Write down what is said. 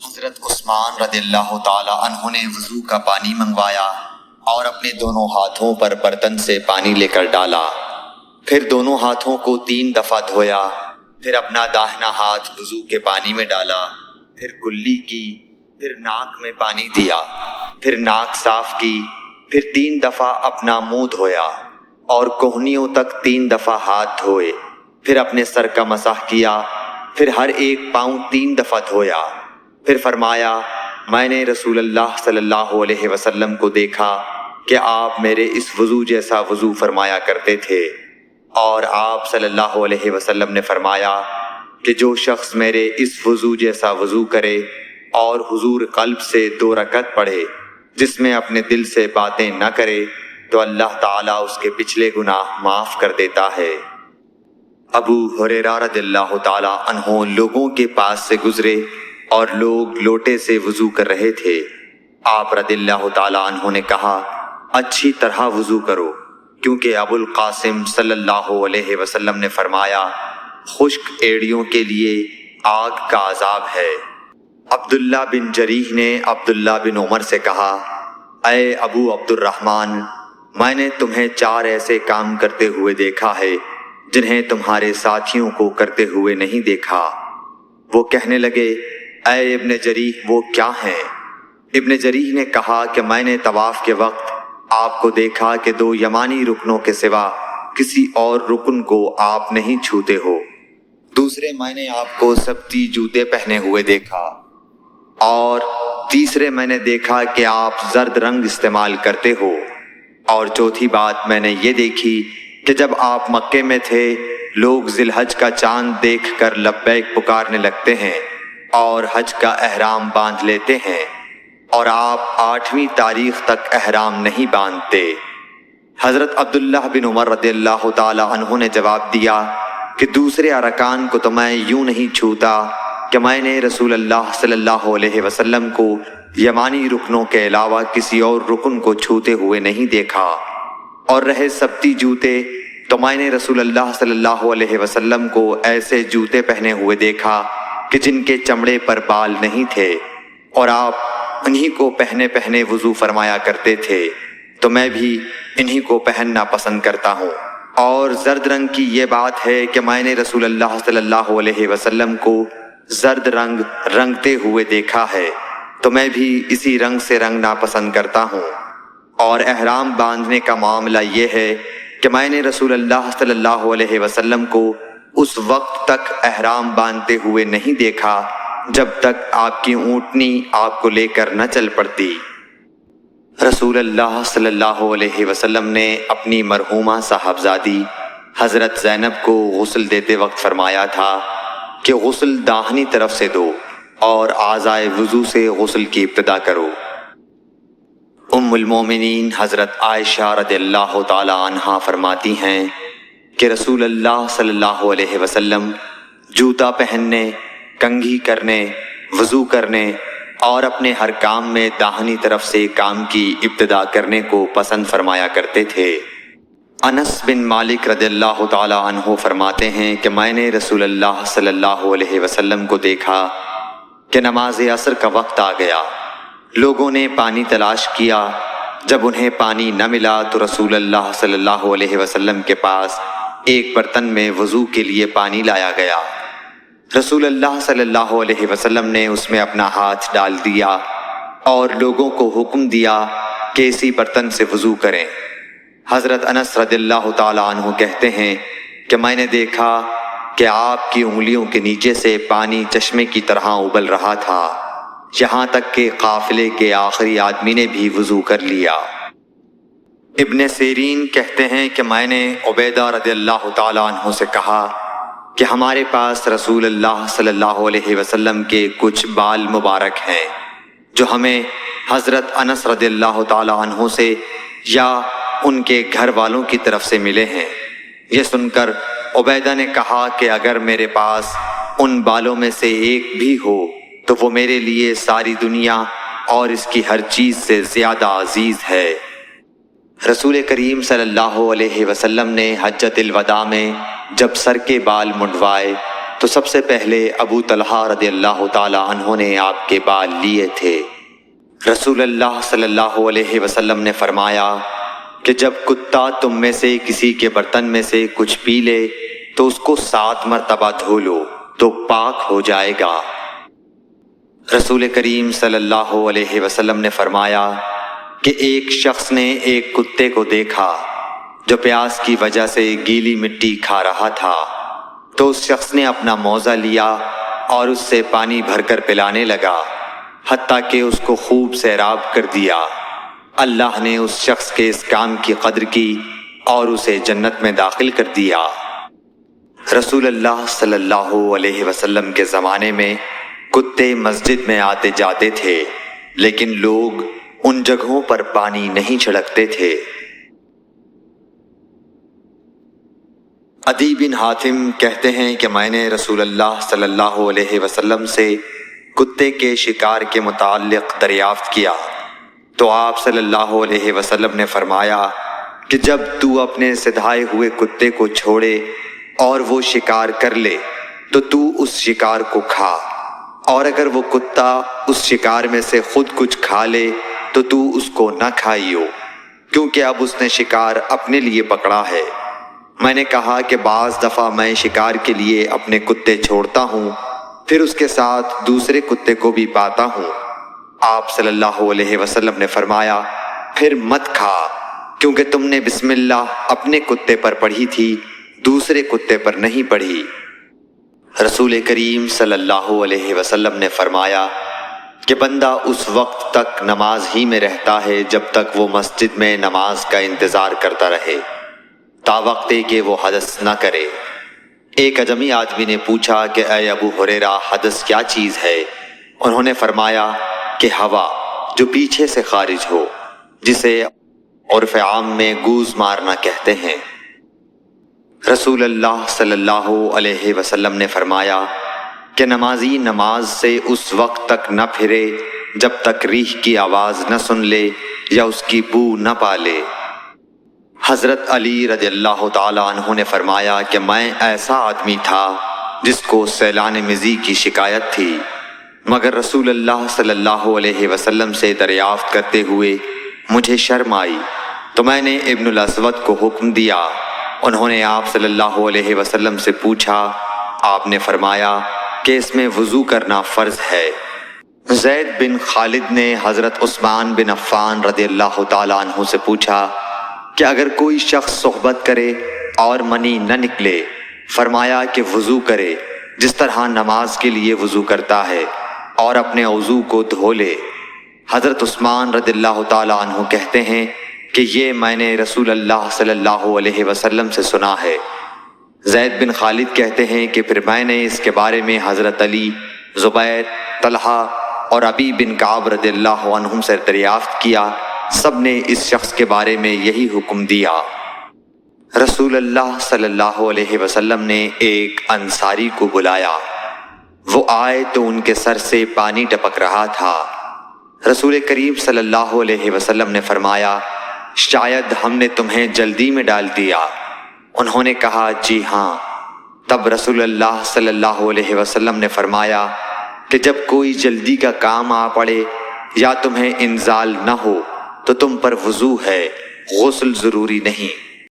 حضرت عثمان رضی اللہ تعالی عنہ نے وضو کا پانی منگوایا اور اپنے دونوں ہاتھوں پر برتن سے پانی لے کر ڈالا، پھر دونوں ہاتھوں کو 3 دفعہ دھویا، پھر اپنا داہنا ہاتھ وضو کے پانی میں ڈالا، پھر کلی کی، پھر ناک میں پانی دیا، پھر ناک صاف کی، پھر 3 دفعہ اپنا منہ دھویا اور کوہنیوں تک 3 دفعہ ہاتھ دھوئے، پھر اپنے سر کا مسح کیا، پھر ہر ایک پاؤں 3 دفعہ دھویا، پھر فرمایا میں نے رسول اللہ صلی اللہ علیہ وسلم کو دیکھا کہ آپ میرے اس وضو جیسا وضو فرمایا کرتے تھے، اور آپ صلی اللہ علیہ وسلم نے فرمایا کہ جو شخص میرے اس وضو جیسا وضو کرے اور حضور قلب سے 2 رکعت پڑھے جس میں اپنے دل سے باتیں نہ کرے تو اللہ تعالیٰ اس کے پچھلے گناہ معاف کر دیتا ہے۔ ابو ہریرہ رضی اللہ تعالیٰ عنہ لوگوں کے پاس سے گزرے اور لوگ لوٹے سے وضو کر رہے تھے۔ آپ رضی اللہ تعالیٰ عنہ نے کہا اچھی طرح وضو کرو، کیونکہ ابو القاسم صلی اللہ علیہ وسلم نے فرمایا خشک ایڑیوں کے لیے آگ کا عذاب ہے۔ عبداللہ بن جریح نے عبداللہ بن عمر سے کہا اے ابو عبد الرحمن، میں نے تمہیں 4 ایسے کام کرتے ہوئے دیکھا ہے جنہیں تمہارے ساتھیوں کو کرتے ہوئے نہیں دیکھا۔ وہ کہنے لگے اے ابن جریح وہ کیا ہیں؟ ابن جریح نے کہا کہ میں نے طواف کے وقت آپ کو دیکھا کہ 2 یمانی رکنوں کے سوا کسی اور رکن کو آپ نہیں چھوتے ہو، دوسرے میں نے آپ کو سبتی جوتے پہنے ہوئے دیکھا، اور تیسرے میں نے دیکھا کہ آپ زرد رنگ استعمال کرتے ہو، اور چوتھی بات میں نے یہ دیکھی کہ جب آپ مکے میں تھے لوگ ذی الحج کا چاند دیکھ کر لبیک پکارنے لگتے ہیں اور حج کا احرام باندھ لیتے ہیں، اور آپ 8ویں تاریخ تک احرام نہیں باندھتے۔ حضرت عبداللہ بن عمر رضی اللہ تعالی عنہ نے جواب دیا کہ دوسرے ارکان کو تو میں یوں نہیں چھوتا کہ میں نے رسول اللہ صلی اللہ علیہ وسلم کو یمانی رکنوں کے علاوہ کسی اور رکن کو چھوتے ہوئے نہیں دیکھا، اور رہے سبتی جوتے تو میں نے رسول اللہ صلی اللہ علیہ وسلم کو ایسے جوتے پہنے ہوئے دیکھا کہ جن کے چمڑے پر بال نہیں تھے، اور آپ انہی کو پہنے پہنے وضو فرمایا کرتے تھے، تو میں بھی انہی کو پہننا پسند کرتا ہوں۔ اور زرد رنگ کی یہ بات ہے کہ میں نے رسول اللہ صلی اللہ علیہ وسلم کو زرد رنگ رنگتے ہوئے دیکھا ہے، تو میں بھی اسی رنگ سے رنگنا پسند کرتا ہوں۔ اور احرام باندھنے کا معاملہ یہ ہے کہ میں نے رسول اللہ صلی اللہ علیہ وسلم کو اس وقت تک احرام باندھتے ہوئے نہیں دیکھا جب تک آپ کی اونٹنی آپ کو لے کر نہ چل پڑتی۔ رسول اللہ صلی اللہ علیہ وسلم نے اپنی مرحومہ صاحبزادی حضرت زینب کو غسل دیتے وقت فرمایا تھا کہ غسل داہنی طرف سے دو اور اعضائے وضو سے غسل کی ابتدا کرو۔ ام المومنین حضرت عائشہ رضی اللہ تعالی عنہا فرماتی ہیں کہ رسول اللہ صلی اللہ علیہ وسلم جوتا پہننے، کنگھی کرنے، وضو کرنے اور اپنے ہر کام میں داہنی طرف سے کام کی ابتدا کرنے کو پسند فرمایا کرتے تھے۔ انس بن مالک رضی اللہ تعالی عنہ فرماتے ہیں کہ میں نے رسول اللہ صلی اللہ علیہ وسلم کو دیکھا کہ نماز عصر کا وقت آ گیا، لوگوں نے پانی تلاش کیا، جب انہیں پانی نہ ملا تو رسول اللہ صلی اللہ علیہ وسلم کے پاس ایک برتن میں وضو کے لیے پانی لایا گیا۔ رسول اللہ صلی اللہ علیہ وسلم نے اس میں اپنا ہاتھ ڈال دیا اور لوگوں کو حکم دیا کہ اسی برتن سے وضو کریں۔ حضرت انس رضی اللہ تعالی عنہ کہتے ہیں کہ میں نے دیکھا کہ آپ کی انگلیوں کے نیچے سے پانی چشمے کی طرح ابل رہا تھا، یہاں تک کہ قافلے کے آخری آدمی نے بھی وضو کر لیا۔ ابن سیرین کہتے ہیں کہ میں نے عبیدہ رضی اللہ تعالی عنہ سے کہا کہ ہمارے پاس رسول اللہ صلی اللہ علیہ وسلم کے کچھ بال مبارک ہیں جو ہمیں حضرت انس رضی اللہ تعالی عنہ سے یا ان کے گھر والوں کی طرف سے ملے ہیں۔ یہ سن کر عبیدہ نے کہا کہ اگر میرے پاس ان بالوں میں سے ایک بھی ہو تو وہ میرے لیے ساری دنیا اور اس کی ہر چیز سے زیادہ عزیز ہے۔ رسول کریم صلی اللہ علیہ وسلم نے حجۃ الوداع میں جب سر کے بال منڈوائے تو سب سے پہلے ابو طلحہ رضی اللہ تعالیٰ عنہ نے آپ کے بال لیے تھے۔ رسول اللہ صلی اللہ علیہ وسلم نے فرمایا کہ جب کتا تم میں سے کسی کے برتن میں سے کچھ پی لے تو اس کو 7 مرتبہ دھو لو تو پاک ہو جائے گا۔ رسول کریم صلی اللہ علیہ وسلم نے فرمایا کہ ایک شخص نے ایک کتے کو دیکھا جو پیاس کی وجہ سے گیلی مٹی کھا رہا تھا، تو اس شخص نے اپنا موزہ لیا اور اس سے پانی بھر کر پلانے لگا حتیٰ کہ اس کو خوب سیراب کر دیا۔ اللہ نے اس شخص کے اس کام کی قدر کی اور اسے جنت میں داخل کر دیا۔ رسول اللہ صلی اللہ علیہ وسلم کے زمانے میں کتے مسجد میں آتے جاتے تھے، لیکن لوگ ان جگہوں پر پانی نہیں چھڑکتے تھے۔ عدی بن حاتم کہتے ہیں کہ میں نے رسول اللہ صلی اللہ علیہ وسلم سے کتے کے شکار کے متعلق دریافت کیا تو آپ صلی اللہ علیہ وسلم نے فرمایا کہ جب تو اپنے سدھائے ہوئے کتے کو چھوڑے اور وہ شکار کر لے تو اس شکار کو کھا، اور اگر وہ کتا اس شکار میں سے خود کچھ کھا لے تو اس کو نہ کھائیو، کیونکہ اب اس نے شکار اپنے لیے پکڑا ہے۔ میں نے کہا کہ بعض دفعہ میں شکار کے لیے اپنے کتے چھوڑتا ہوں، پھر اس کے ساتھ دوسرے کتے کو بھی پاتا ہوں۔ آپ صلی اللہ علیہ وسلم نے فرمایا پھر مت کھا، کیونکہ تم نے بسم اللہ اپنے کتے پر پڑھی تھی، دوسرے کتے پر نہیں پڑھی۔ رسول کریم صلی اللہ علیہ وسلم نے فرمایا کہ بندہ اس وقت تک نماز ہی میں رہتا ہے جب تک وہ مسجد میں نماز کا انتظار کرتا رہے، تا وقت کہ وہ حدث نہ کرے۔ ایک عجمی آدمی نے پوچھا کہ اے ابو ہریرہ، حدث کیا چیز ہے؟ انہوں نے فرمایا کہ ہوا جو پیچھے سے خارج ہو، جسے عرف عام میں گوز مارنا کہتے ہیں۔ رسول اللہ صلی اللہ علیہ وسلم نے فرمایا کہ نمازی نماز سے اس وقت تک نہ پھرے جب تک ریح کی آواز نہ سن لے یا اس کی بو نہ پا لے۔ حضرت علی رضی اللہ تعالیٰ عنہ نے فرمایا کہ میں ایسا آدمی تھا جس کو سیلان مزی کی شکایت تھی، مگر رسول اللہ صلی اللہ علیہ وسلم سے دریافت کرتے ہوئے مجھے شرم آئی تو میں نے ابن الاسود کو حکم دیا۔ انہوں نے آپ صلی اللہ علیہ وسلم سے پوچھا، آپ نے فرمایا کہ اس میں وضو کرنا فرض ہے۔ زید بن خالد نے حضرت عثمان بن عفان رضی اللہ تعالیٰ عنہ سے پوچھا کہ اگر کوئی شخص صحبت کرے اور منی نہ نکلے، فرمایا کہ وضو کرے جس طرح نماز کے لیے وضو کرتا ہے اور اپنے وضو کو دھو لے۔ حضرت عثمان رضی اللہ تعالیٰ عنہ کہتے ہیں کہ یہ میں نے رسول اللہ صلی اللہ علیہ وسلم سے سنا ہے۔ زید بن خالد کہتے ہیں کہ پھر میں نے اس کے بارے میں حضرت علی، زبیر، طلحہ اور ابی بن کعب رضی اللہ عنہم سے دریافت کیا، سب نے اس شخص کے بارے میں یہی حکم دیا۔ رسول اللہ صلی اللہ علیہ وسلم نے ایک انصاری کو بلایا، وہ آئے تو ان کے سر سے پانی ٹپک رہا تھا۔ رسول کریم صلی اللہ علیہ وسلم نے فرمایا شاید ہم نے تمہیں جلدی میں ڈال دیا۔ انہوں نے کہا جی ہاں۔ تب رسول اللہ صلی اللہ علیہ وسلم نے فرمایا کہ جب کوئی جلدی کا کام آ پڑے یا تمہیں انزال نہ ہو تو تم پر وضو ہے، غسل ضروری نہیں۔